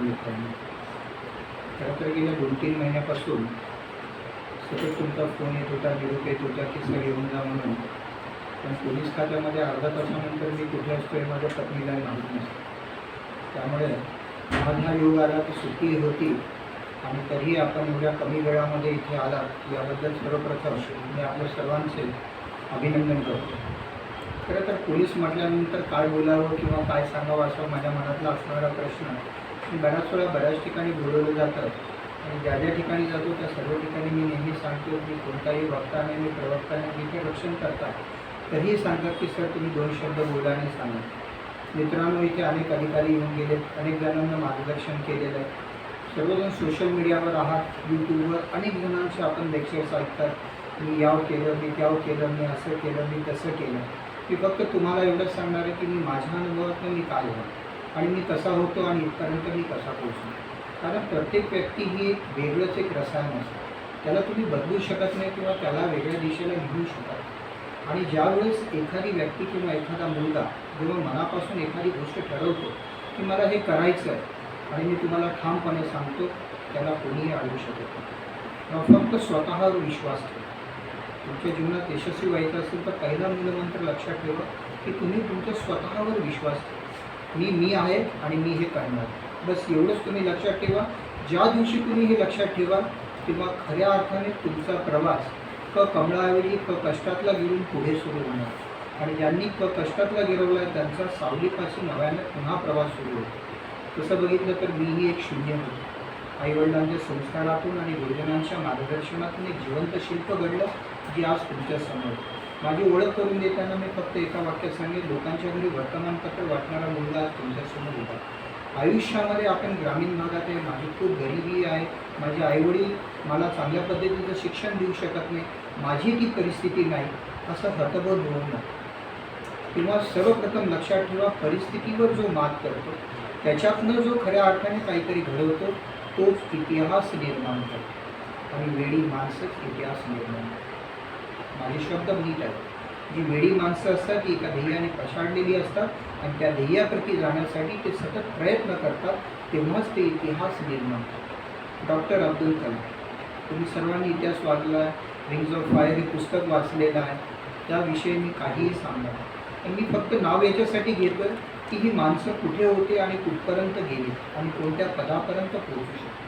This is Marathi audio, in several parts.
मित्रांनो, खरं तर गेल्या 2-3 महिन्यापासून सतत तुमचा फोन येत होता, निरोप येत होता की सर येऊन जा म्हणून. पण पोलीस खात्यामध्ये अर्धा तासानंतर मी कुठे असतो हे माझ्या पत्नीला माहीत नसतं. त्यामुळे माझा योग आला की सुट्टी होती आणि तरीही आपण एवढ्या कमी वेळामध्ये इथे आला याबद्दल सर्वप्रथम मी आपल्या सर्वांचे अभिनंदन करतो. खरं तर पोलीस म्हटल्यानंतर काय बोलावं किंवा काय सांगावं असा माझ्या मनातला असणारा प्रश्न बऱ्याच वेळा बऱ्याच ठिकाणी बोलवलं जातं आणि ज्या ज्या ठिकाणी जातो त्या सर्व ठिकाणी मी नेहमी सांगतो की कोणताही वक्ता नाही, मी प्रवक्ताने जिथे रक्षण करतात तरीही सांगतात की सर तुम्ही 2 शब्द बोला आणि सांगा. मित्रांनो, इथे अनेक अधिकारी येऊन गेले, अनेक जणांना मार्गदर्शन केलेलं आहे. सर्वजण सोशल मीडियावर आहात, यूट्यूबवर अनेक जणांचे आपण लेक्चर्स ऐकतात. मी याव केलं, मी त्याव केलं, मी असं केलं, मी तसं केलं. मी फक्त तुम्हाला एवढंच सांगणार आहे की मी माझ्या अनुभवातून मी काय होतो आणि मी कसा होतो आणि इथपर्यंत मी कसा पोहोचलो. कारण प्रत्येक व्यक्ती ही वेगळंच एक रसायन असतं. त्याला तुम्ही बदलू शकत नाही किंवा त्याला वेगळ्या दिशेला घेऊ शकत. आणि ज्यावेळेस एखादी व्यक्ती किंवा एखादा मुलगा जेव्हा मनापासून एखादी गोष्ट ठरवतो की मला हे करायचं आहे आणि मी तुम्हाला ठामपणे सांगतो त्याला कोणीही अडवू शकत नाही. फक्त स्वतःवर विश्वास ठेवा. तुमच्या जीवनात यशस्वी व्हायचं असेल तर पहिला मूलमंत्र लक्षात ठेवा की तुम्ही तुमच्या स्वतःवर विश्वास ठेवा. मी आहे आणि मी हे करणार. बस एवढंच तुम्ही लक्षात ठेवा. ज्या दिवशी तुम्ही हे लक्षात ठेवा तेव्हा खऱ्या अर्थाने तुमचा प्रवास कमळाऐवजी कष्टातला गिरून पुढे सुरू होणार आणि ज्यांनी कष्टातला गिरवला आहे त्यांचा सावलीपासून नव्याने पुन्हा प्रवास सुरू होतो. तसं बघितलं तर मीही एक शून्य होतो. आईवडिलांच्या संस्कारातून आणि गुरुजनांच्या मार्गदर्शनातून एक जिवंत शिल्प घडलं जे आज तुमच्यासमोर. माझी ओळख करून देताना मी फक्त एका वाक्यात सांगेन, लोकांच्या घरी वर्तमानपत्र वाटणारा मुलगा आज तुमच्यासमोर उभा. आयुष्यामध्ये आपण ग्रामीण भागात आहे, माझी खूप गरिबी आहे, माझे आईवडील मला चांगल्या पद्धतीचं शिक्षण देऊ शकत नाही, माझी ती परिस्थिती नाही असं हतबल होऊ नये. किंवा सर्वप्रथम लक्षात ठेवा, परिस्थितीवर जो मात करतो त्याच्यातनं जो खऱ्या अर्थाने काहीतरी घडवतो तोच इतिहास निर्माण करतो आणि वेडी माणसंच इतिहास निर्माण करतो. माझे शब्द नीट आहेत. जी वेडी माणसं असतात ती एका ध्येयाने पछाडलेली असतात आणि त्या ध्येयाप्रती जाण्यासाठी ते सतत प्रयत्न करतात, तेव्हाच ते इतिहास निर्माण करतात. डॉक्टर अब्दुल कलाम, तुम्ही सर्वांनी इतिहास वाचला आहे, रिंग्स ऑफ फायर हे पुस्तक वाचलेलं आहे, त्याविषयी मी काहीही सांगणार नाही. मी फक्त नाव याच्यासाठी घेतो की ही माणसं कुठे होते आणि कुठपर्यंत गेली आणि कोणत्या पदापर्यंत पोहोचू शकते.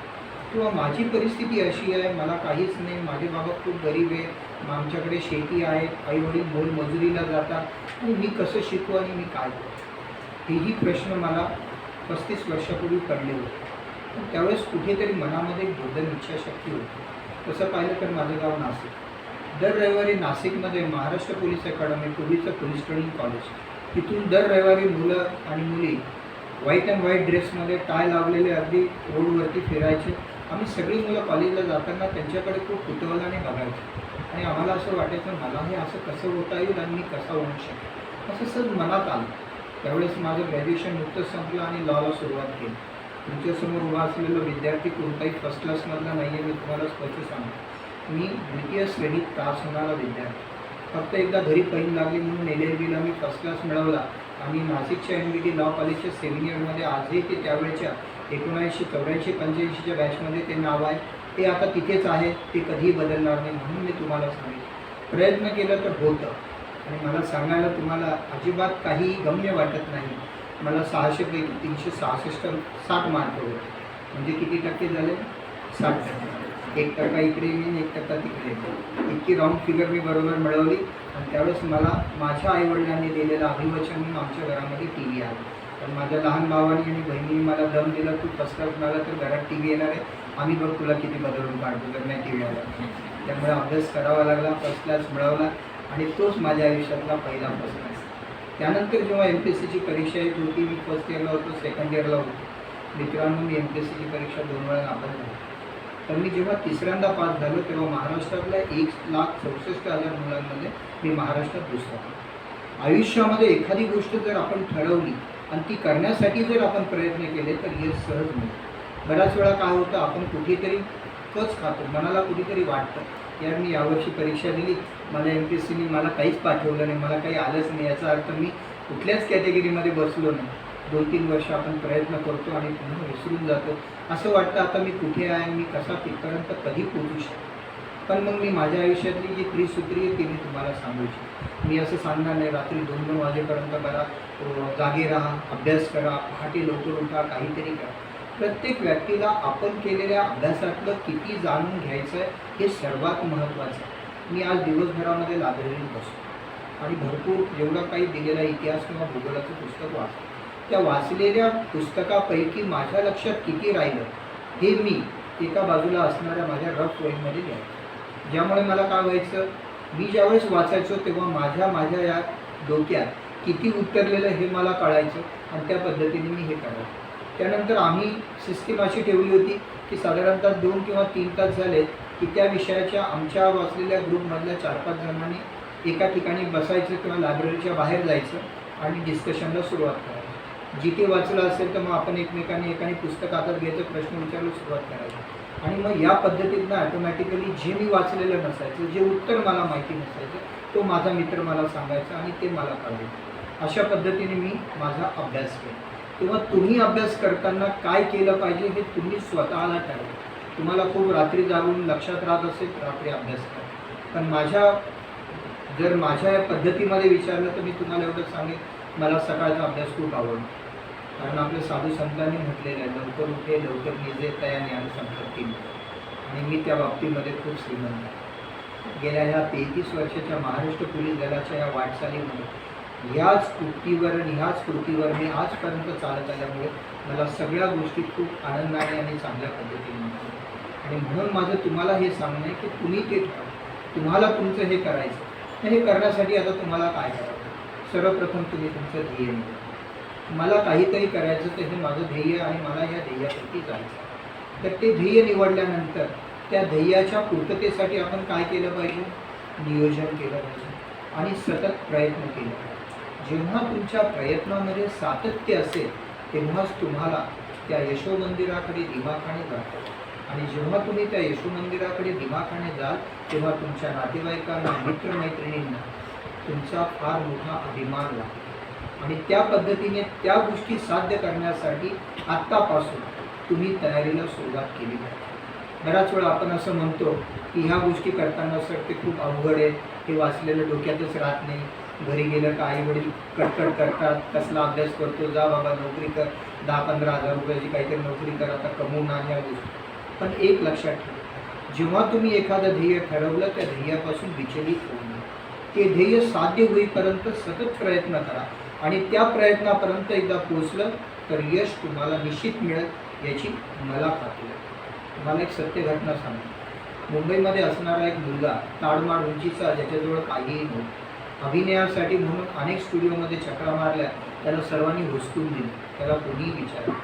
किंवा माझी परिस्थिती अशी आहे, मला काहीच नाही, माझे बाबा खूप गरीब आहे, आमच्याकडे शेती आहे, आईवडील मोलमजुरीला जातात आणि मी कसं शिकू आणि मी काय करू. हेही प्रश्न मला 35 वर्षापूर्वी पडले होते. पण त्यावेळेस कुठेतरी मनामध्ये बोधन इच्छाशक्ती होती. तसं पाहिलं तर माझं गाव नाशिक. दर रविवारी नाशिकमध्ये महाराष्ट्र पोलीस अकॅडमी, पूर्वीचं पोलीस ट्रेनिंग कॉलेज, तिथून दर रविवारी मुलं आणि मुली व्हाईट अँड व्हाईट ड्रेसमध्ये टाय लावलेले अगदी रोडवरती फिरायचे. आम्ही सगळी मुलं कॉलेजला जाताना त्यांच्याकडे खूप कुतूहलाने बघायचो आणि आम्हाला असं वाटायचं मला हे असं कसं होता येईल आणि मी कसा होऊ शकेल असं सहज मनात आलं. त्यावेळेस माझं ग्रॅज्युएशन नुकतंच संपलं आणि लॉला सुरुवात केली. तुमच्यासमोर उभा असलेला विद्यार्थी कोणताही फर्स्ट क्लासमधला नाही आहे, मी तुम्हाला स्पष्ट सांगतो. मी द्वितीय श्रेणीत पास होणारा विद्यार्थी. फक्त एकदा घरी पैन लागली म्हणून LLBला मी फर्स्ट क्लास मिळवला आणि नाशिकच्या MBT लॉ कॉलेजच्या सेकंड इयरमध्ये आजही ते त्यावेळेच्या 1984-85च्या बॅचमध्ये ते नाव आहे. ते आता तिथेच आहे, ते कधीही बदलणार नाही. म्हणून मी तुम्हाला सांगितलं, प्रयत्न केलं तर होतं आणि मला सांगायला तुम्हाला अजिबात काही गम्य वाटत नाही. मला 600 पैकी 366 मार्क होते. म्हणजे किती टक्के झाले? 60%. 1% इकडे येईन, 1% तिकडे येईल. इतकी राऊंड फिगर मी बरोबर मिळवली आणि त्यावेळेस मला माझ्या आईवडिलांनी दिलेलं अभिवचन म्हणून आमच्या घरामध्ये TV आली. पण माझ्या लहान भावानी आणि बहिणीने मला दम दिला, तू फर्स्ट क्लास मिळाला तर घरात TV येणार आहे, आम्ही बघ तुला किती बदलून काढतो जर नाही TV आला. त्यामुळे अभ्यास करावा लागला, फर्स्ट क्लास मिळवला आणि तोच माझ्या आयुष्यातला पहिला फर्स्ट क्लास. त्यानंतर जेव्हा MPSCची परीक्षा येत होती, मी फर्स्ट इयरला होतो, सेकंड इयरला होतो. मित्रांनो, मी MPSCची परीक्षा 2 वेळा नापास झाली. पण मी जेव्हा तिसऱ्यांदा पास झालो तेव्हा महाराष्ट्रातल्या 1,64,000 मुलांमध्ये मी महाराष्ट्रात दुसरा. आयुष्यामध्ये एखादी गोष्ट जर आपण ठरवली आणि ती करण्यासाठी जर आपण प्रयत्न केले तर यश सहज मिळतं. बऱ्याच वेळा काय होतं, आपण कुठेतरी कच खातो, मनाला कुठेतरी वाटतं यार मी यावर्षी परीक्षा दिली, मला MPSCने मला काहीच पाठवलं नाही, मला काही आलंच नाही, याचा अर्थ मी कुठल्याच कॅटेगरीमध्ये बसलो नाही. 2-3 वर्ष आपण प्रयत्न करतो आणि पुन्हा विसरून जातो. असं वाटतं आता मी कुठे आहे, मी कसा तिथपर्यंत कधी पोहोचू शकतो. पण मग मी माझ्या आयुष्यातली जी त्रिसूत्री आहे ती मी तुम्हाला सांगू इच्छितो. मी असं सांगणार नाही रात्री 2-2 वाजेपर्यंत करा, जागे राहा, अभ्यास करा, पहाटे लवकर उठा, काहीतरी करा. प्रत्येक व्यक्तीला आपण केलेल्या अभ्यासातलं किती जाणून घ्यायचं आहे हे सर्वात महत्त्वाचं आहे. मी आज दिवसभरामध्ये लायब्ररीत बसतो आणि भरपूर जेवढं काही दिलेला इतिहास किंवा भूगोलाचं पुस्तक वाचतो. त्या वाचलेल्या पुस्तकापैकी माझ्या लक्षात किती राहिलं हे मी एका बाजूला असणाऱ्या माझ्या रफ वहीमध्ये लिहायचं. ज्यामुळे मला काय व्हायचं, मी ज्यावेळेस वाचायचो तेव्हा माझ्या या डोक्यात किती उतरलेलं हे मला कळायचं आणि त्या पद्धतीने मी हे करायचं. त्यानंतर आम्ही सिस्टीम अशी ठेवली होती की साधारणतः 2 किंवा 3 तास झाले की त्या विषयाच्या आमच्या वाचलेल्या ग्रुपमधल्या 4-5 जणांनी एका ठिकाणी बसायचं किंवा लायब्ररीच्या बाहेर जायचं आणि डिस्कशनला सुरुवात करायची. जिथे वाचलं असेल तर मग आपण एकमेकांनी एकाने पुस्तक हातात घ्यायचं, प्रश्न विचारायला सुरुवात करायची आणि मग या पद्धतीतनं ॲटोमॅटिकली जे मी वाचलेलं नसायचं, जे उत्तर मला माहिती नसायचं, तो माझा मित्र मला सांगायचा आणि ते मला कळायचं. अशा पद्धतीने मी माझा अभ्यास केला. तेव्हा तुम्ही अभ्यास करताना काय केलं पाहिजे हे तुम्ही स्वतःला ठरवा. तुम्हाला खूप रात्री जागून लक्षात राहत असेल रात्री अभ्यास करा. पण जर माझ्या या पद्धतीमध्ये विचारलं तर मी तुम्हाला एवढं सांगेन, मला सकाळचा अभ्यास खूप आवडतो. कारण आपल्या साधू संतांनी म्हटलेलं आहे, लवकर उठे लवकर निजे तया ज्ञान संपत्ती. आणि मी त्या बाबतीमध्ये खूप श्रीमंत आहे. गेल्या ह्या 33 वर्षाच्या महाराष्ट्र पोलीस दलाच्या या वाटचालीमध्ये ह्याच कृतीवर मी आजपर्यंत चालत आल्यामुळे मला सगळ्या गोष्टी खूप आनंदाने आणि चांगल्या पद्धतीने मिळतात. आणि म्हणून माझं तुम्हाला हे सांगणं आहे की तुम्ही ते ठरवा, तुम्हाला तुमचं हे करायचं. हे करण्यासाठी आता तुम्हाला काय करावं, सर्वप्रथम तुम्ही तुमचं ध्येय निवडा. मला काहीतरी करायचं तर हे माझं ध्येय आहे, मला या ध्येयासाठी जायचं. तर ते ध्येय निवडल्यानंतर त्या ध्येयाच्या पूर्ततेसाठी आपण काय केलं पाहिजे, नियोजन केलं पाहिजे आणि सतत प्रयत्न केले पाहिजे. जेव्हा तुमच्या प्रयत्नामध्ये सातत्य असेल तेव्हाच तुम्हाला त्या यशोमंदिराकडे दिमाखाने जातात. आणि जेव्हा तुम्ही त्या यशोमंदिराकडे दिमाखाने जाल तेव्हा तुमच्या नातेवाईकांना, मित्रमैत्रिणींना तुमचा फार मोठा अभिमान लागतो. आणि त्या पद्धतीने त्या गोष्टी साध्य करण्यासाठी आत्तापासून तुम्ही तयारीला सुरुवात केली पाहिजे. बऱ्याच वेळा आपण असं म्हणतो की ह्या गोष्टी करताना सर ते खूप अवघड आहे, हे वाचलेलं डोक्यातच राहत नाही, घरी गेलं का आई वडील कटकट करतात, कसला अभ्यास करतो, जा बाबा नोकरी कर, 10-15 हजार रुपयाची काहीतरी नोकरी कर, आता कमवून आण ह्या गोष्टी. पण एक लक्षात ठेवा, जेव्हा तुम्ही एखादं ध्येय ठरवलं त्या ध्येयापासून विचलित होऊ नये. ते ध्येय साध्य होईपर्यंत सतत प्रयत्न करा आणि त्या प्रयत्नापर्यंत एकदा पोचलं तर यश तुम्हाला निश्चित मिळेल याची मला खात्री आहे. तुम्हाला एक सत्य घटना सांगतो. मुंबईमध्ये असणारा एक मुलगा ताडमाड उंचीचा, ज्याच्याजवळ काहीही नव्हतं, अभिनयासाठी म्हणून अनेक स्टुडिओमध्ये चक्रा मारल्या, त्याला सर्वांनी हुसकून दिलं, त्याला कोणीही विचारलं.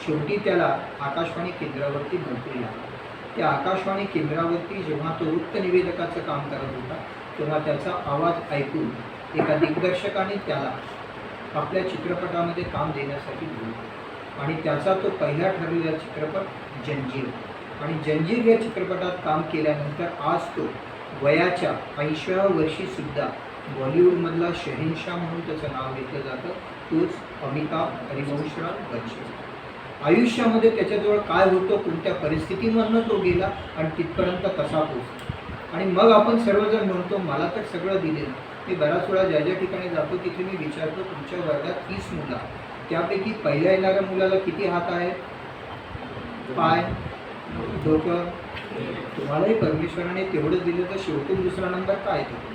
शेवटी त्याला आकाशवाणी केंद्रावरती नोकरी लागली. त्या आकाशवाणी केंद्रावरती जेव्हा तो वृत्तनिवेदकाचं काम करत होता तेव्हा त्याचा आवाज ऐकून एका दिग्दर्शकाने त्याला आपल्या चित्रपटामध्ये काम देण्यासाठी बोलवलं आणि त्याचा तो पहिला ठरलेला चित्रपट जंजीर. आणि जंजीर या चित्रपटात काम केल्यानंतर आज तो वयाच्या 80व्या वर्षीसुद्धा बॉलिवूडमधला शहेनशाह म्हणून त्याचं नाव घेतलं जातं. तोच अमिताभ हरिवंशराव बच्चन. आयुष्यामध्ये त्याच्याजवळ काय होतं, कोणत्या परिस्थितीमधनं तो गेला आणि तिथपर्यंत कसा पोहोचला. आणि मग आपण सर्वजण म्हणतो मला तर सगळं दिलेलं. मी बऱ्याच वेळा ज्या ज्या ठिकाणी जातो तिथे मी विचारतो, तुमच्या वर्गात 30 मुलं, त्यापैकी पहिल्या येणाऱ्या मुलाला किती हात आहेत, पाय, डोकं? तुम्हालाही परमेश्वराने तेवढंच दिलं तर शेवटून दुसरा नंबर काय येतो?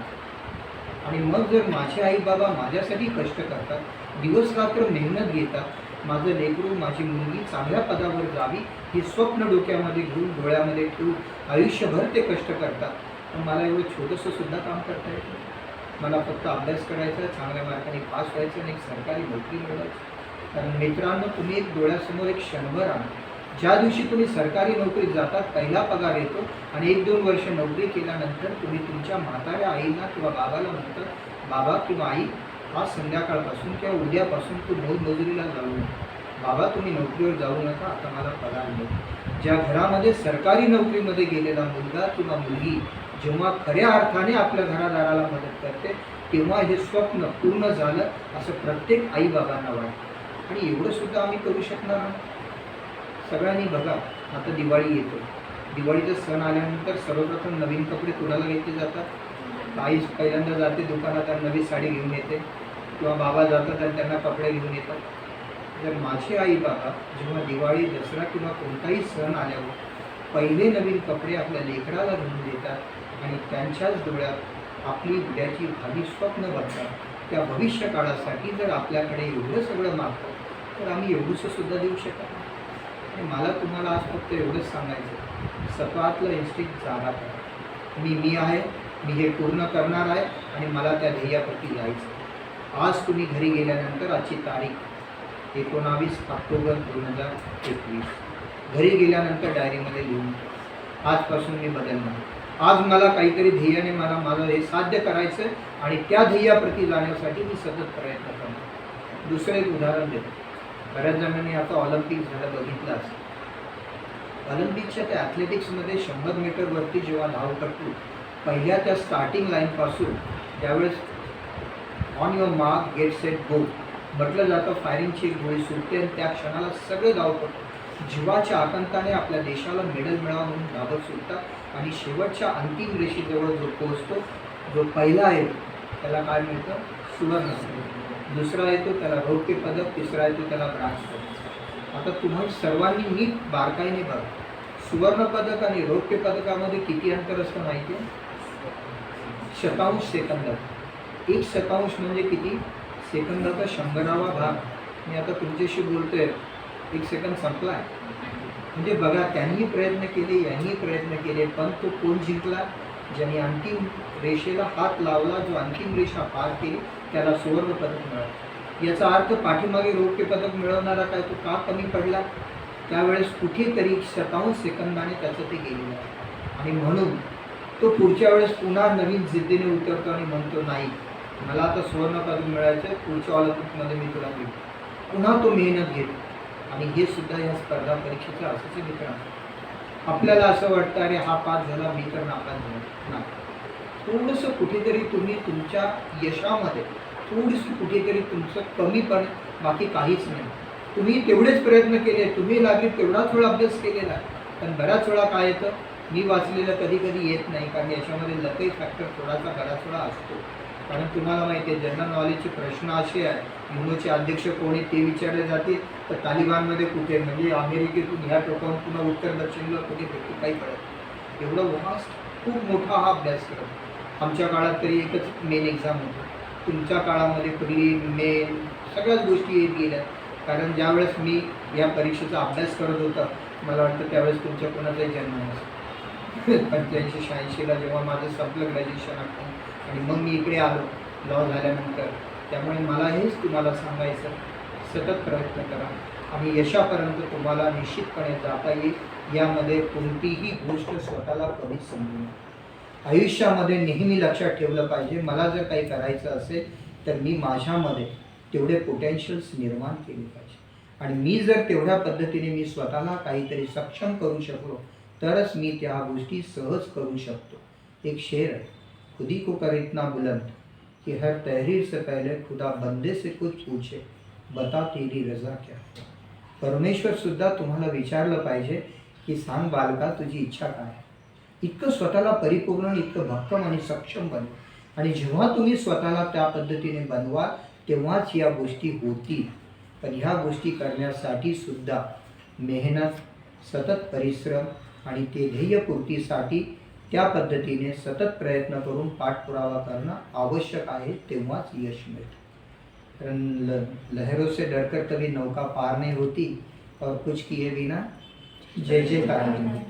आणि मग जर माझे आई बाबा माझ्यासाठी कष्ट करतात, दिवस रात्र मेहनत घेतात, माझं लेकरू, माझी मुलगी चांगल्या पदावर जावी हे स्वप्न डोक्यामध्ये घेऊन, डोळ्यामध्ये ठेवून आयुष्यभर ते कष्ट करतात, तर मला एवढं छोटंसं सुद्धा काम करता येतं. मला फक्त अभ्यास करायचा, चांगल्या मार्काने पास व्हायचं आणि एक सरकारी नोकरी मिळवायची. कारण मित्रांनो, तुम्ही एक डोळ्यासमोर एक क्षणभर आणा, ज्या दिवशी तुम्ही सरकारी नोकरीत जातात पहिला पगार येतो आणि 1-2 वर्ष नोकरी केल्यानंतर तुम्ही तुमच्या म्हाताऱ्या आईला किंवा बाबाला म्हणता, बाबा किंवा आई, आज संध्याकाळपासून किंवा उद्यापासून तू मोलमजुरीला जाऊ नका, बाबा तुम्ही नोकरीवर जाऊ नका, आता मला पगार मिळतो. ज्या घरामध्ये सरकारी नोकरीमध्ये गेलेला मुलगा किंवा मुलगी जेव्हा खऱ्या अर्थाने आपल्या घरादाराला मदत करते तेव्हा हे स्वप्न पूर्ण झालं असं प्रत्येक आईबाबांना वाटतं. आणि एवढं सुद्धा आम्ही करू शकणार नाही. सगळ्यांनी बघा, आता दिवाळी येतो. दिवाळीचा सण आल्यानंतर सर्वप्रथम नवीन कपडे कुणाला घेतले जातात? आई पहिल्यांदा जाते दुकानात आणि नवी साडी घेऊन येते, किंवा बाबा जातात आणि त्यांना कपडे घेऊन येतात. जर माझे आई बाबा जेव्हा दिवाळी, दसरा किंवा कोणताही सण आल्यावर पहिले नवीन कपडे आपल्या लेकराला घेऊन देतात आणि त्यांच्याच डोळ्यात आपली उद्याची भावी स्वप्न बघतात, त्या भविष्य काळासाठी जर आपल्याकडे एवढं सगळं मागतं तर आम्ही एवढंसं सुद्धा देऊ शकत नाही. आणि मला तुम्हाला आज फक्त एवढंच सांगायचं, स्वतःतलं इन्स्टिंक्ट जागा करा. मी आहे, मी हे पूर्ण करणार आहे आणि मला त्या ध्येयाप्रती जायचं. आज तुम्ही घरी गेल्यानंतर, आजची तारीख 19 ऑक्टोबर 2021, घरी गेल्यानंतर डायरीमध्ये लिहून, आजपासून मी बदलणार. आज मला काहीतरी ध्येयाने मला हे साध्य करायचं आहे आणि त्या ध्येयाप्रती जाण्यासाठी मी सतत प्रयत्न करणार. दुसरं एक उदाहरण देतो. बऱ्याच जणांनी आता ऑलिम्पिक झालं बघितलं असेल. ऑलिम्पिकच्या त्या ॲथलेटिक्समध्ये 100 मीटरवरती जेव्हा धावपटू पहिल्या त्या स्टार्टिंग लाईनपासून ज्यावेळेस on your mark get set go म्हटलं जातं, फायरिंगची एक गोळी सुटते आणि त्या क्षणाला सगळे धावपटू जीवाच्या आकांताने आपल्या देशाला मेडल मिळावं म्हणून धावत सुटतात आणि शेवटच्या अंतिम रेषेजवळ जो पोहोचतो, जो पहिला येतो त्याला काय मिळतं? सुवर्ण. दुसरा येतो त्याला रौप्य पदक, तिसरा येतो त्याला ब्राँज पदक. आता तुम्ही सर्वांनी नीट बारकाईने बघा, सुवर्ण पदक आणि रौप्य पदकामध्ये किती अंतर असतं माहिती आहे? शतांश सेकंदात. 1 शतांश म्हणजे किती? सेकंदाचा 100वा भाग. मी आता तुमच्याशी बोलतोय, 1 सेकंद संपला आहे. म्हणजे बघा, त्यांनी प्रयत्न केले, यांनी प्रयत्न केले, पण तो कोण जिंकला? ज्यांनी अंतिम रेषेला हात लावला, जो अंतिम रेषा पार केली त्याला सुवर्ण पदक मिळालं. याचा अर्थ पाठीमागे रौप्य पदक मिळवणारा काय तो का कमी पडला? त्यावेळेस कुठेतरी शतांश सेकंदाने त्याचं ते गेलेलं आहे. आणि म्हणून तो पुढच्या वेळेस पुन्हा नवीन जिद्दीने उतरतो आणि म्हणतो, नाही, मला आता सुवर्ण पदक मिळायचं आहे, पुढच्या ऑलिम्पिकमध्ये मी तुला देईन. पुन्हा तो मेहनत घेतो. आणि हे सुद्धा या स्पर्धा परीक्षेचं असंच मित्रांनो. आपल्याला असं वाटतं, अरे हा पास झाला, मी तर नापास झालो. नाही, थोडंसं कुठेतरी तुम्ही तुमच्या यशामध्ये थोडीशी कुठेतरी तुमचं कमीपण, बाकी काहीच नाही. तुम्ही तेवढेच प्रयत्न केले, तुम्ही लागले तेवढाच वेळा अभ्यास केलेला आहे, पण बऱ्याच वेळा काय येतं, मी वाचलेलं कधी कधी येत नाही, कारण याच्यामध्ये लकही फॅक्टर थोडासा बऱ्याच वेळा असतो. कारण तुम्हाला माहिती आहे, जनरल नॉलेजचे प्रश्न असे आहे, युनोचे अध्यक्ष कोणी ते विचारले जाते, तर तालिबानमध्ये कुठे, म्हणजे अमेरिकेतून ह्या टोकाहून पुन्हा उत्तर दक्षिणला कुठे भेटू काही कळत. एवढं वास्ट, खूप मोठा हा अभ्यासक्रम. आमच्या काळात तरी एकच मेन एक्झाम होतं. तुमच्या काळामध्ये प्रीलिम, मेन सगळ्याच गोष्टी येत गेल्या. कारण ज्यावेळेस मी या परीक्षेचा अभ्यास करत होता, मला वाटतं त्यावेळेस तुमच्या कोणाचाही जन्म नसेल. 85-86ला जेव्हा माझं संपलं ग्रॅज्युएशन आणि मग मी इकडे आलो लॉ झाल्यानंतर. त्यामुळे मला हेच तुम्हाला सांगायचं, सतत प्रयत्न करा आणि यशापर्यंत तुम्हाला निश्चितपणे जाता येईल. यामध्ये कोणतीही गोष्ट स्वतःला कधीच समजू नये. आयुष्यामध्ये नेहमी लक्षात ठेवलं पाहिजे, मला जर काही करायचं असेल तर मी माझ्यामध्ये तेवढे पोटेन्शियल्स निर्माण केले पाहिजे. आणि मी जर तेवढ्या पद्धतीने मी स्वतःला काहीतरी सक्षम करू शकलो तरच मी त्या गोष्टी सहज करू शकतो. एक शेर आहे, खुदी को कर इतना बुलंद कि हर तहरीर से पहले खुदा बंदे से कुछ पूछे, बता तेरी रजा क्या. परमेश्वर सुद्धा तुम्हाला विचारलं पाहिजे की सांग बालका, तुझी इच्छा काय आहे. इतकं स्वतःला परिपूर्ण, इतकं भक्कम आणि सक्षम बनवा. आणि जेव्हा तुम्ही स्वतःला त्या पद्धतीने बनवा तेव्हाच या गोष्टी होतील. पण ह्या गोष्टी करण्यासाठी सुद्धा मेहनत, सतत परिश्रम आणि ते ध्येयपूर्तीसाठी त्या पद्धतीने सतत प्रयत्न करून पाठपुरावा करणं आवश्यक आहे, तेव्हाच यश मिळतं. कारण लहरों से डरकर कभी नौका पार नहीं होती और कुछ किए बिना जय जयकार नहीं.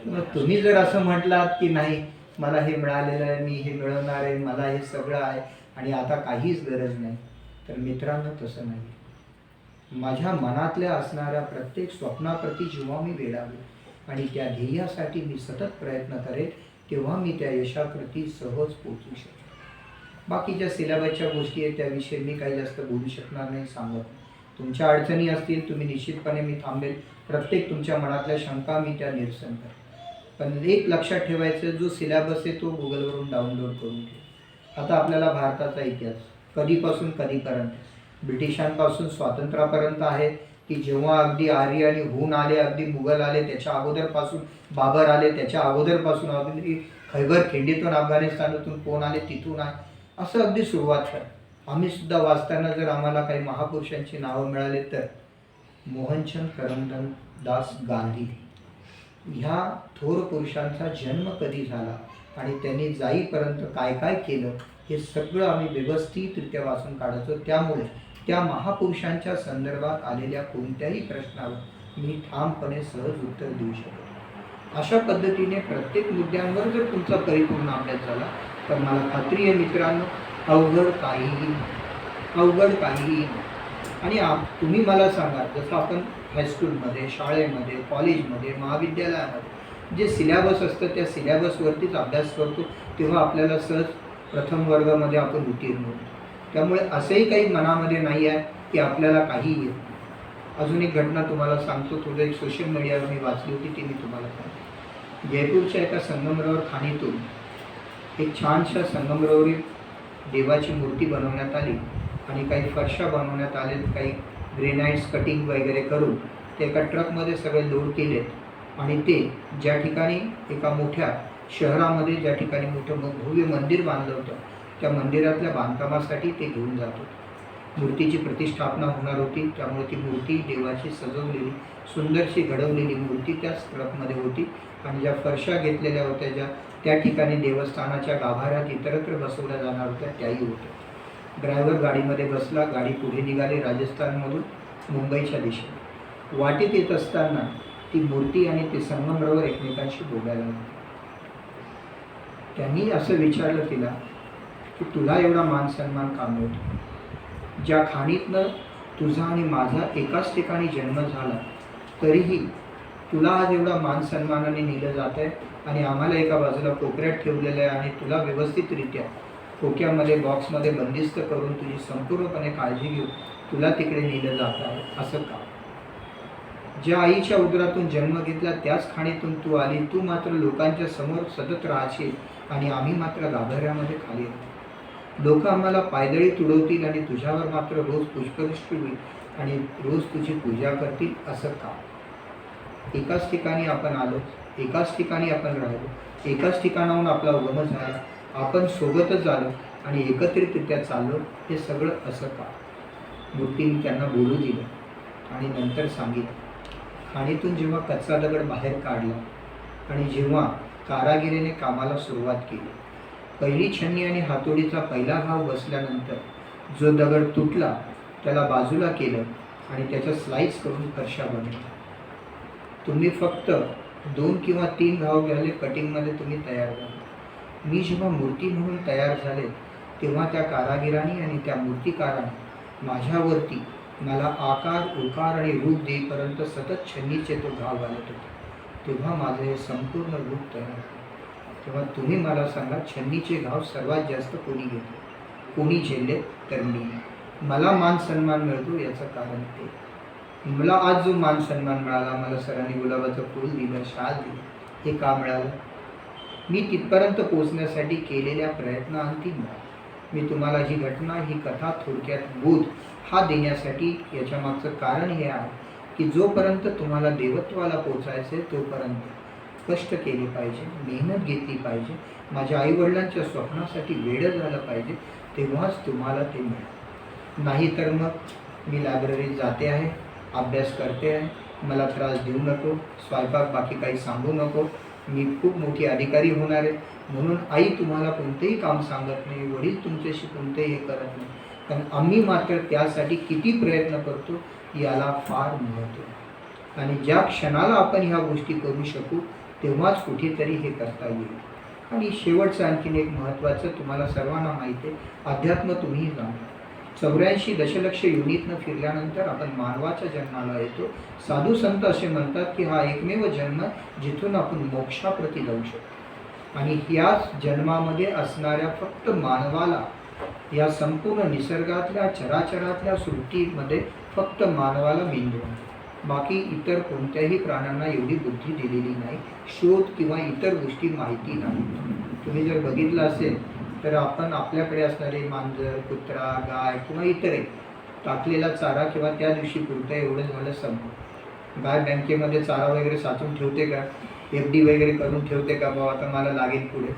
मग तुम्ही जर असं म्हटलात की नाही, मला हे मिळालेलं आहे, मी हे मिळवणार आहे, मला हे सगळं आहे आणि आता काहीच गरज नाही, तर मित्रांनो तसं नाही. माझ्या मनातल्या असणाऱ्या प्रत्येक स्वप्नाप्रती जेव्हा मी वेडावेल आणि त्या ध्येयासाठी मी सतत प्रयत्न करेल तेव्हा मी त्या यशाप्रती सहज पोचू शकेन. बाकीच्या सिलेबसच्या गोष्टी आहेत त्याविषयी मी काही जास्त बोलू शकणार नाही, सांगत. तुमच्या अडचणी असतील तुम्ही निश्चितपणे मी थांबेल. प्रत्येक तुमच्या मनातल्या शंका मी त्या निरसन करेन. पण एक लक्षात ठेवायचं, जो सिलेबस आहे तो गुगलवरून डाउनलोड करून ठेवा. आता आपल्याला भारताचा इतिहास कधीपासून कधीपर्यंत ब्रिटिशांपासून स्वातंत्र्यापर्यंत आहे, की जेव्हा अगदी आर्य आणि हून आले, अगदी मुघल आले त्याच्या अगोदरपासून, बाबर आले त्याच्या अगोदरपासून, अगदी खैबर खिंडीतून अफगाणिस्तानातून कोण आले तिथून आहे, असं अगदी सुरुवात आहे. आम्ही सुद्धा वाचताना जर आम्हाला काही महापुरुषांची नावं मिळाले तर मोहनचंद करमचंद गांधी ह्या थोर पुरुषांचा जन्म कधी झाला आणि त्यांनी जाईपर्यंत काय काय केलं हे सगळं आम्ही व्यवस्थितरित्या वाचून काढायचो. त्यामुळे त्या महापुरुषांच्या संदर्भात आलेल्या कोणत्याही प्रश्नावर मी ठामपणे सहज उत्तर देऊ शकतो. अशा पद्धतीने प्रत्येक मुद्द्यांवर जर तुमचा परिपूर्ण अभ्यास झाला तर मला खात्री आहे मित्रांनो, अवघड काहीही. आणि तुम्ही मला सांगा, जसं आपण हायस्कूलमध्ये, शाळेमध्ये, कॉलेजमध्ये, महाविद्यालयामध्ये जे सिलेबस असतं त्या सिलेबसवरतीच अभ्यास करतो, तेव्हा आपल्याला सहज प्रथम वर्गामध्ये आपण उत्तीर्ण होतो. त्यामुळे असंही काही मनामध्ये नाही आहे की आपल्याला काही येत. अजून एक घटना तुम्हाला सांगतो. थोडं एक सोशल मीडियावर मी वाचली होती, ती मी तुम्हाला सांगतो. जयपूरच्या एका संगमरवर खाणीतून एक छानशा संगमरवरील देवाची मूर्ती बनवण्यात आली आणि काही फरशा बनवण्यात आले, काही ग्रेनाइट्स कटिंग वगैरे करून ते एका ट्रकमध्ये सगळे लोड केलेत आणि ते ज्या ठिकाणी एका मोठ्या शहरामध्ये ज्या ठिकाणी मोठं भव्य मंदिर बांधलं होतं त्या मंदिरातल्या बांधकामासाठी ते घेऊन जात होते. मूर्तीची प्रतिष्ठापना होणार होती, त्यामुळे ती मूर्ती देवाची सजवलेली सुंदरशी घडवलेली मूर्ती त्याच ट्रकमध्ये होती आणि ज्या फरशा घेतलेल्या होत्या, ज्या त्या ठिकाणी देवस्थानाच्या गाभाऱ्यात इतरत्र बसवल्या जाणार होत्या त्याही होत्या. ड्रायव्हर गाडीमध्ये बसला, गाडी पुढे निघाली राजस्थानमधून मुंबईच्या दिशेने. वाटेत येत असताना ती मूर्ती आणि ते संगमरवर एकमेकांशी बोलायला लागले. त्यांनी असं विचारलं तिला की तुला एवढा मान सन्मान का मिळतो? ज्या खाणीतनं तुझा आणि माझा एकाच ठिकाणी जन्म झाला तरीही तुला आज एवढा मान सन्मानाने नेलं जात आहे आणि आम्हाला एका बाजूला कोपऱ्यात ठेवलेलं आहे आणि तुला व्यवस्थितरित्या खोक्यामध्ये बॉक्समध्ये बंदिस्त करून तुझी संपूर्णपणे काळजी घेऊन तुला तिकडे नेलं जात आहे. असं का? ज्या आईच्या उदरातून जन्म घेतला त्याच खाणीतून तू आली, तू मात्र लोकांच्या समोर सतत राहशील आणि आम्ही मात्र गाभाऱ्यामध्ये खाली राहू. लोक आम्हाला पायदळी तुडवतील आणि तुझ्यावर मात्र रोज पुष्पवृष्टी होईल आणि रोज तुझी पूजा करतील. असं का? एकाच ठिकाणी आपण आलो, एकाच ठिकाणी आपण राहिलो, एकाच ठिकाणाहून आपला उगम झाला, आपण सोबतच आलो आणि एकत्रितरित्या चाललो, हे सगळं असं का? मूर्तीने त्यांना बोलू दिलं आणि नंतर सांगितलं. खाणीतून जेव्हा कच्चा दगड बाहेर काढला आणि जेव्हा कारागिरीने कामाला सुरुवात केली, पहिली छन्नी आणि हातोडीचा पहिला घाव बसल्यानंतर जो दगड तुटला त्याला बाजूला केलं आणि त्याच्या स्लाइस करून फरशा बनवल्या. तुम्ही फक्त 2 किंवा 3 घाव घ्याले, कटिंगमध्ये तुम्ही तयार झाले. मी जेव्हा मूर्ती म्हणून तयार झाले तेव्हा त्या कारागिरांनी आणि त्या मूर्तिकाराने माझ्यावरती मला आकार, उकार आणि रूप देईपर्यंत सतत छन्नीचे तो घाव घालत होते. तेव्हा माझं हे संपूर्ण रूप तयार झालं. तेव्हा तुम्ही मला सांगा, छन्नीचे घाव सर्वात जास्त कोणी घेतले, कोणी झेलले? तर मी. मला मान सन्मान मिळतो याचं कारण ते. मला आज जो मान सन्मान मिळाला, मला सरांनी गुलाबाचं फूल दिलं, शाल दिली, हे का मिळालं? मी तिथपर्यंत पोचण्यासाठी केलेल्या प्रयत्नांती मिळाला. मी तुम्हाला ही घटना, ही कथा थोडक्यात बोध हा देण्यासाठी याच्या मागचं कारण हे आहे की जोपर्यंत तुम्हाला देवत्वाला पोचायचे तोपर्यंत कष्ट केले पाहिजे, मेहनत घेतली पाहिजे, माझ्या आईवडिलांच्या स्वप्नासाठी वेडं झालं पाहिजे, तेव्हाच तुम्हाला ते मिळेल. नाही तर मग मी लायब्ररीत जाते आहे, अभ्यास करते आहे, मला त्रास देऊ नको, स्वयंपाक बाकी काही सांगू नको, मी खूप मोठी अधिकारी होणार आहे म्हणून आई तुम्हाला कोणतेही काम सांगत नाही, वडील तुमच्याशी कोणतेही हे करत नाही. कारण आम्ही मात्र त्यासाठी किती प्रयत्न करतो याला फार महत्त्व आहे. आणि ज्या क्षणाला आपण ह्या गोष्टी करू शकू तेव्हाच कुठेतरी हे करता येईल. आणि शेवटचं आणखीन एक महत्त्वाचं, तुम्हाला सर्वांना माहिती आहे, अध्यात्म तुम्ही जाणा. 84 दशलक्ष युनिटनं फिरल्यानंतर आपण मानवाच्या जन्माला येतो. साधू संत असे म्हणतात की हा एकमेव जन्म जिथून आपण मोक्षाप्रती जाऊ शकतो. आणि ह्याच जन्मामध्ये असणाऱ्या फक्त मानवाला, या संपूर्ण निसर्गातल्या चराचरातल्या सृष्टीमध्ये फक्त मानवाला मेंदू आहे. बाकी इतर कोणत्याही प्राण्यांना एवढी बुद्धी दिलेली नाही, शोध किंवा इतर गोष्टी माहिती नाही. तुम्ही जर बघितलं असेल तर आपण आपल्याकडे असणारे मांजर, कुत्रा, गाय किंवा इतरही टाकलेला चारा किंवा त्या दिवशी पुरतं एवढं झालं संपलं. गाय बँकेमध्ये चारा वगैरे साचून ठेवते का, FD वगैरे करून ठेवते का, बाबा आता मला लागेल पुढे.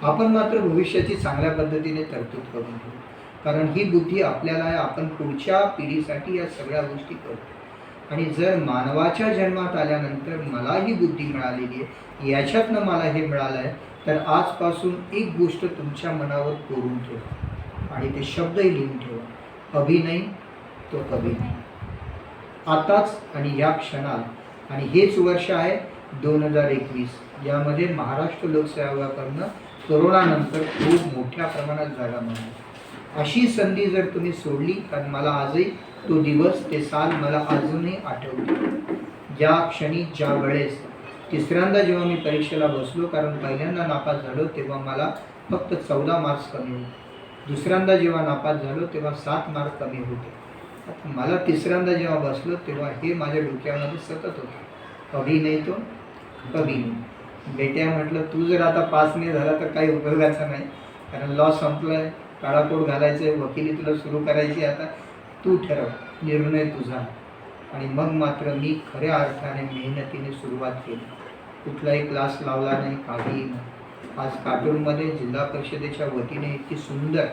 आपण मात्र भविष्याची चांगल्या पद्धतीने तरतूद करून ठेवू, कारण ही बुद्धी आपल्याला आहे. आपण पुढच्या पिढीसाठी या सगळ्या गोष्टी करतो. आणि जर मानवाच्या जन्मात आल्यानंतर मला ही बुद्धी मिळालेली आहे, याच्यातनं मला हे मिळालं आहे, तर आजपासून एक गोष्ट तुमच्या मनावर कोरून ठेवा आणि ते शब्दही लिहून ठेवा. अभी नहीं तो कभी नहीं. आताच आणि या क्षणात. आणि हेच वर्ष आहे 2021. यामध्ये महाराष्ट्र लोकसेवेकडनं कोरोनानंतर खूप मोठ्या प्रमाणात जागा मिळाली. अशी संधी जर तुम्ही सोडली, कारण मला आजही तो दिवस, ते साल मला अजूनही आठवते. ज्या क्षणी, ज्या वेळेस तिसऱ्यांदा जेव्हा मी परीक्षेला बसलो, कारण पहिल्यांदा नापास झालो तेव्हा मला फक्त 14 मार्क्स कमी होते. दुसऱ्यांदा जेव्हा नापास झालो तेव्हा 7 मार्क कमी होते. मला तिसऱ्यांदा जेव्हा बसलो तेव्हा हे माझ्या डोक्यामध्ये सतत होतं, अभी नाही तो कभी नाही. बेट्या म्हटलं, तू जर आता पास नाही झाला तर काही उपयोगाचा नाही, कारण लॉ संपलं आहे, काळाकोट घालायचं आहे, वकिली तुला सुरू करायची. आता तू ठरव, निर्णय तुझा. आणि मग मात्र मी खऱ्या अर्थाने मेहनतीने सुरुवात केली. कुठलाही क्लास लावला नाही, काहीही नाही. आज काटोलमध्ये जिल्हा परिषदेच्या वतीने इतकी सुंदर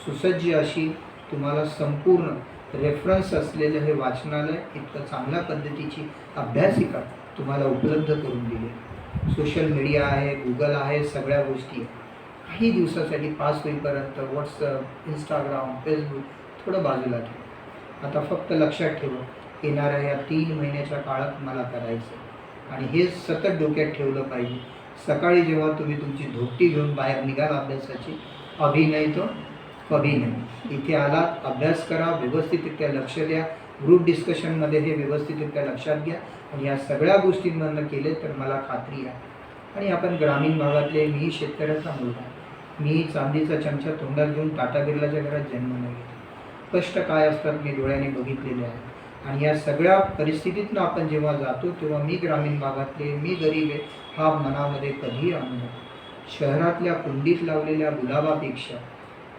सुसज्ज अशी तुम्हाला संपूर्ण रेफरन्स असलेलं हे वाचनालय, इतकं चांगल्या पद्धतीची अभ्यासिका तुम्हाला उपलब्ध करून दिली. सोशल मीडिया आहे, गुगल आहे, सगळ्या गोष्टी. काही दिवसासाठी पास होईपर्यंत व्हॉट्सअप, इंस्टाग्राम, फेसबुक थोडं बाजूला ठेवा. आता फक्त लक्षात ठेवा, येणाऱ्या या 3 महिन्याच्या काळात मला करायचं. आणि हे सतत डोक्यात ठेवलं पाहिजे. सकाळी जेव्हा तुम्ही तुमची धोपटी घेऊन बाहेर निघाल अभ्यासाची, अभी नाही तो कभी नाही. इथे आलात, अभ्यास करा, व्यवस्थितरित्या लक्ष द्या. ग्रुप डिस्कशनमध्ये हे व्यवस्थितरित्या लक्षात घ्या. आणि या सगळ्या गोष्टींमधनं केले तर मला खात्री आहे. आणि आपण ग्रामीण भागातले, मी शेतकऱ्याचा मुलगा, मी चांदीचा चमचा तोंडात घेऊन टाटा बिर्लाच्या घरात जन्म नाही घेतला. कष्ट काय असतात मी डोळ्याने बघितलेले आहे. आणि या सगळ्या परिस्थितीतनं आपण जेव्हा जातो तेव्हा मी ग्रामीण भागातले, मी गरीब आहे, हा मनामध्ये कधीही आणू नका. शहरातल्या कुंडीत लावलेल्या गुलाबापेक्षा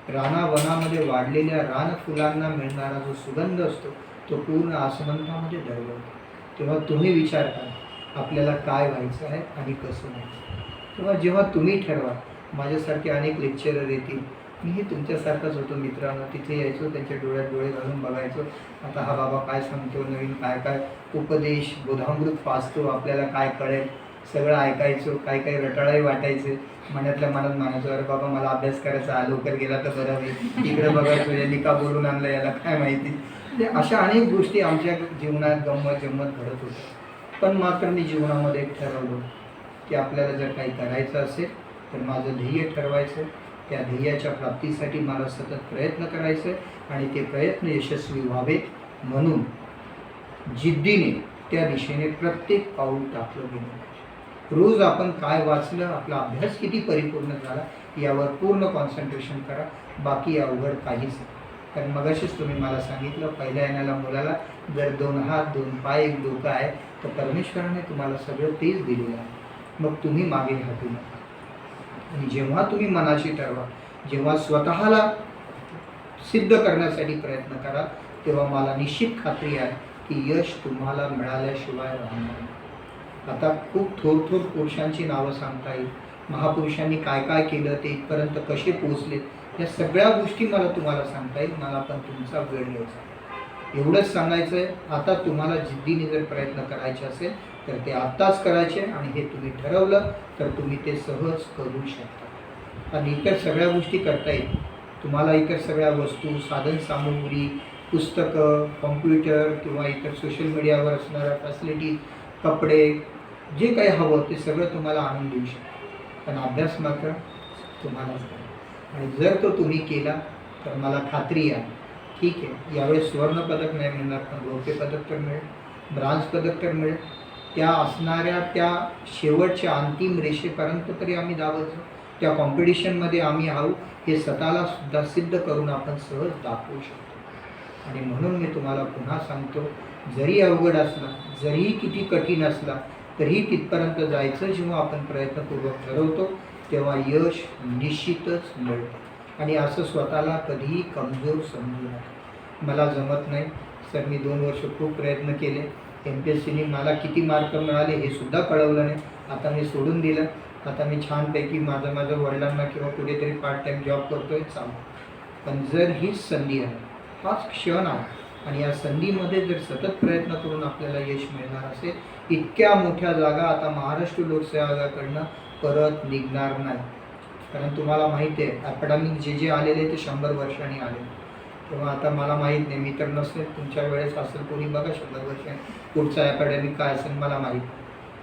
रानावनामध्ये वाढलेल्या रानफुलांना मिळणारा जो सुगंध असतो तो पूर्ण आसमंतामध्ये दरवळतो. तेव्हा तुम्ही विचार करा आपल्याला काय व्हायचं आहे आणि कसं व्हायचं. तेव्हा जेव्हा तुम्ही ठरवा, माझ्यासारखे अनेक लेक्चरर येतील, मीही तुमच्यासारखाच होतो मित्रांनो. तिथे यायचो, त्यांच्या डोळ्यात डोळे घालून बघायचो, आता हा बाबा काय सांगतो, नवीन काय काय उपदेश बोधामृत वाचतो, आपल्याला काय कळेल, सगळं ऐकायचो. काही काही रटाळाही वाटायचे, मनातल्या मनात मानायचो, अरे बाबा मला अभ्यास करायचा, लवकर गेला तर बरं होईल. इकडे बघायचो, यांनी का बोलून आणलं, याला काय माहिती. म्हणजे अशा अनेक गोष्टी आमच्या जीवनात गंमत जम्मत घडत होत्या. पण मात्र मी जीवनामध्ये एक ठरवलं की आपल्याला जर काही करायचं असेल तर माझं ध्येय ठरवायचं, त्या ध्येयाच्या प्राप्तीसाठी मला सतत प्रयत्न करायचे आणि ते प्रयत्न यशस्वी व्हावे म्हणून जिद्दीने त्या दिशेने प्रत्येक पाऊल टाकलं गेलं. रोज आपण काय वाचलं, आपला अभ्यास किती परिपूर्ण झाला यावर पूर्ण कॉन्सन्ट्रेशन करा. बाकी अवघड काहीच नाही. कारण मगाशीच तुम्ही मला सांगितलं, पहिल्या येणाऱ्या मुलाला जर 2 हात 2 पाय 1 डोकं आहे तर परमेश्वराने तुम्हाला सगळं तेच दिलेलं आहे. मग तुम्ही मागे हटू नका. आणि जेव्हा तुम्ही मनाशी ठरवा, जेव्हा स्वतःला सिद्ध करण्यासाठी प्रयत्न करा, तेव्हा मला निश्चित खात्री आहे की यश तुम्हाला मिळाल्याशिवाय राहणार नाही. आता खूप थोर पुरुषांची नावं सांगता येईल. महापुरुषांनी काय काय केलं, ते इथपर्यंत कसे पोहोचले, या सगळ्या गोष्टी मला तुम्हाला सांगता येईल. मला पण तुमचा वेळ घ्यायचा. एवढंच सांगायचं आहे, आता तुम्हाला जिद्दीने जर प्रयत्न करायचे असेल तर ते आत्ताच करायचे. आणि हे तुम्ही ठरवलं तर तुम्ही ते सहज करू शकता. आणि इतर सगळ्या गोष्टी करता येईल तुम्हाला. इतर सगळ्या वस्तू, साधन सामुग्री, पुस्तकं, कॉम्प्युटर किंवा इतर सोशल मीडियावर असणाऱ्या फॅसिलिटीज, कपडे, जे काही हवं ते सगळं तुम्हाला आणून देऊ शकतो. पण अभ्यास मात्र तुम्हालाच करा. आणि जर तो तुम्ही केला तर मला खात्री आहे, ठीक आहे यावेळेस सुवर्णपदक नाही मिळणार पण रौप्य पदक तर मिळेल, ब्रांज पदक तर मिळेल. त्या असणाऱ्या त्या शेवटच्या अंतिम रेषेपर्यंत तरी आम्ही धावायचो. त्या कॉम्पिटिशनमध्ये आम्ही आहोत हे स्वतःला सुद्धा सिद्ध करून आपण सहज दाखवू शकतो. आणि म्हणून मी तुम्हाला पुन्हा सांगतो, जरी अवघड असला, जरी किती कठीण असला, तरी तिथपर्यंत जायचं जेव्हा आपण प्रयत्नपूर्वक ठरवतो तेव्हा यश निश्चितच मिळतं. आणि असं स्वतःला कधीही कमजोर समजू नका. मला जमत नाही सर, मी 2 वर्ष खूप प्रयत्न केले, MPSCने मला किती मार्क मिळाले हे सुद्धा कळवलं नाही, आता मी सोडून दिलं, आता मी छानपैकी माझं वडिलांना किंवा कुठेतरी पार्ट टाईम जॉब करतोय, चालू. पण जर हीच संधी आहे, हाच क्षण आहे आणि या संधीमध्ये जर सतत प्रयत्न करून आपल्याला यश मिळणार असेल, इतक्या मोठ्या जागा आता महाराष्ट्र लोकसेवा आयोगाकडनं परत निघणार नाही. कारण तुम्हाला माहिती आहे ॲकॅडमिक जे आलेले ते 100 वर्षांनी आले. तेव्हा आता मला माहीत नाही, मी तर नसेल, तुमच्या वेळेस असेल कोणी बघा 100 वर्षांनी पुढचा ॲकॅडमिक काय असेल मला माहीत.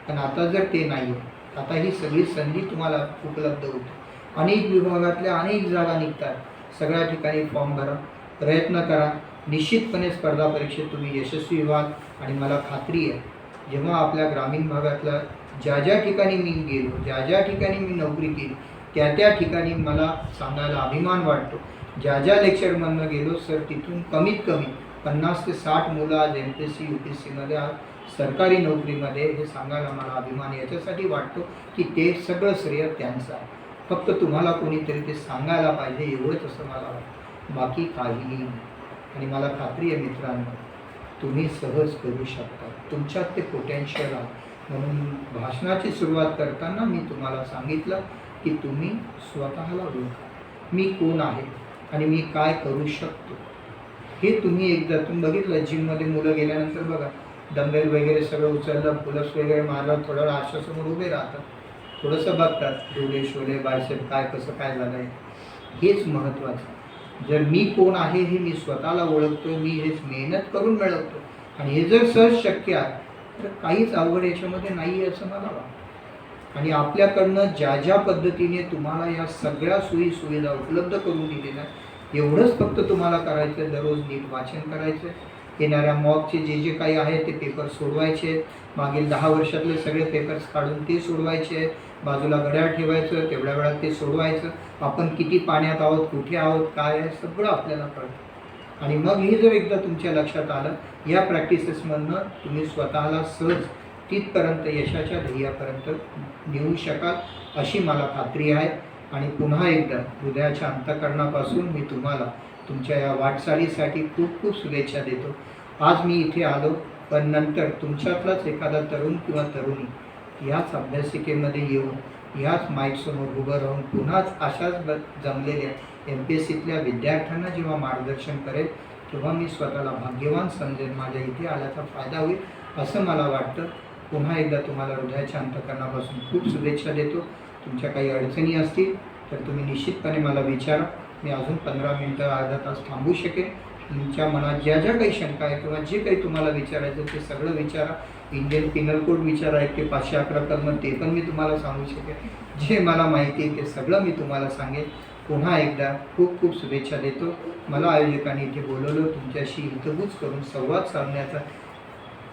पण आता जर ते नाही आहे, आता ही सगळी संधी तुम्हाला उपलब्ध होते. अनेक विभागातल्या अनेक जागा निघतात, सगळ्या ठिकाणी फॉर्म भरा, प्रयत्न करा, निश्चितपणे स्पर्धा परीक्षेत तुम्ही यशस्वी व्हाल. आणि मला खात्री आहे जेव्हा आपल्या ग्रामीण भागातल्या ज्या ठिकाणी मी गेलो, ज्या ठिकाणी मी नोकरी केली, त्या ठिकाणी मला सांगायला अभिमान वाटतो, ज्या लेक्चरमधनं गेलो सर, तिथून कमीत कमी 50 ते 60 मुलं आज MPSC UPSCमध्ये आज सरकारी नोकरीमध्ये, हे सांगायला मला अभिमान याच्यासाठी वाटतो की ते सगळं श्रेय त्यांचं आहे. फक्त तुम्हाला कोणीतरी ते सांगायला पाहिजे एवढंच असं मला वाटतं, बाकी काहीही नाही. आणि मला खात्री आहे मित्रांनो, तुम्ही सहज करू शकता, तुमच्यात ते पोटेन्शियल आहे. म्हणून भाषणाची सुरुवात करताना मी तुम्हाला सांगितलं की तुम्ही स्वतःला ओळखा, मी कोण आहे आणि मी काय करू शकतो हे तुम्ही एकदा तुम्ही बघितलं. जिममध्ये मुलं गेल्यानंतर बघा डंबेल वगैरे सगळं उचललं, पुलप्स वगैरे मारलं, थोडं आरशासमोर उभे राहतात, थोडंसं बघतात डोळे शोले बायसेप काय कसं काय झालं आहे, हेच महत्त्वाचं. जर मी कोण आहे हे मी स्वतःला ओळखतो, मी हेच मेहनत करून मिळवतो आणि हे जर सहज शक्य आहे तर काहीच अवघड याच्यामध्ये नाही आहे असं मला वाटतं. आणि आपल्याकडनं ज्या पद्धतीने तुम्हाला या सगळ्या सोयीसुविधा उपलब्ध करून दिलेल्या, एवढंच फक्त तुम्हाला करायचं, दररोज नीट वाचन करायचं, येणाऱ्या मॉकचे जे काही आहे ते पेपर सोडवायचे, मागील 10 वर्षातले सगळे पेपर्स काढून ते सोडवायचे, बाजूला घड्याळ ठेवायचं, तेवढ्या वेळात ते सोडवायचं, आपण किती पाण्यात आहोत, कुठे आहोत, काय आहे सगळं आपल्याला कळतं. आणि मग हे जर एकदा तुमच्या लक्षात आलं, या प्रॅक्टिसेसमधनं तुम्ही स्वतःला सहज तिथपर्यंत यशाच्या ध्येयापर्यंत नेऊ शकाल अशी मला खात्री आहे. आणि पुन्हा एकदा हृदयाच्या अंतःकरणापासून मी तुम्हाला तुमच्या या वाटचालीसाठी खूप खूप शुभेच्छा देतो. आज मी इथे आलो, पण नंतर तुमच्यातलाच एखादा तरुण किंवा तरुणी याच अभ्यासिकेमध्ये येऊन याच माईकसमोर उभं राहून पुन्हाच अशाच जमलेल्या MPSCतल्या विद्यार्थ्यांना जेव्हा मार्गदर्शन करेल, तेव्हा मी स्वतःला भाग्यवान समजेन, माझ्या इथे आल्याचा फायदा होईल असं मला वाटतं. पुन्हा एकदा तुम्हाला हृदयाच्या अंतःकरणापासून खूप शुभेच्छा देतो. तुमच्या काही अडचणी असतील तर तुम्ही निश्चितपणे मला विचारा, मी अजून 15 मिनटं अर्धा तास थांबू शकेन. तुमच्या मनात ज्या काही शंका आहे किंवा जे काही तुम्हाला विचारायचं ते सगळं विचारा. इंडियन पिनल कोड विचारायचं ते 511 कलम ते पण मी तुम्हाला सांगू शकेन. जे मला माहिती आहे ते सगळं मी तुम्हाला सांगेन. पुन्हा एकदा खूप खूप शुभेच्छा देतो. मला आयोजकांनी इथे बोलवलं, तुमच्याशी हितगुज करून संवाद साधण्याचा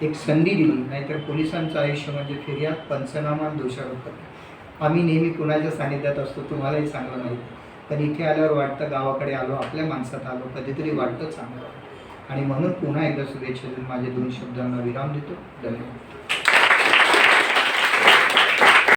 एक संधी दिली. नाहीतर पोलिसांचं आयुष्य म्हणजे फिर्याद, पंचनामा, दोषारोप. आम्ही नेहमी कुणाच्या सानिध्यात असतो, तुम्हालाही चांगलं माहिती, पण इथे आल्यावर वाटतं गावाकडे आलो, आपल्या माणसात आलो, कधीतरी वाटतं चांगलं. आणि म्हणून पुन्हा एकदा शुभेच्छा देऊन माझे 2 शब्दांना विराम देतो. धन्यवाद.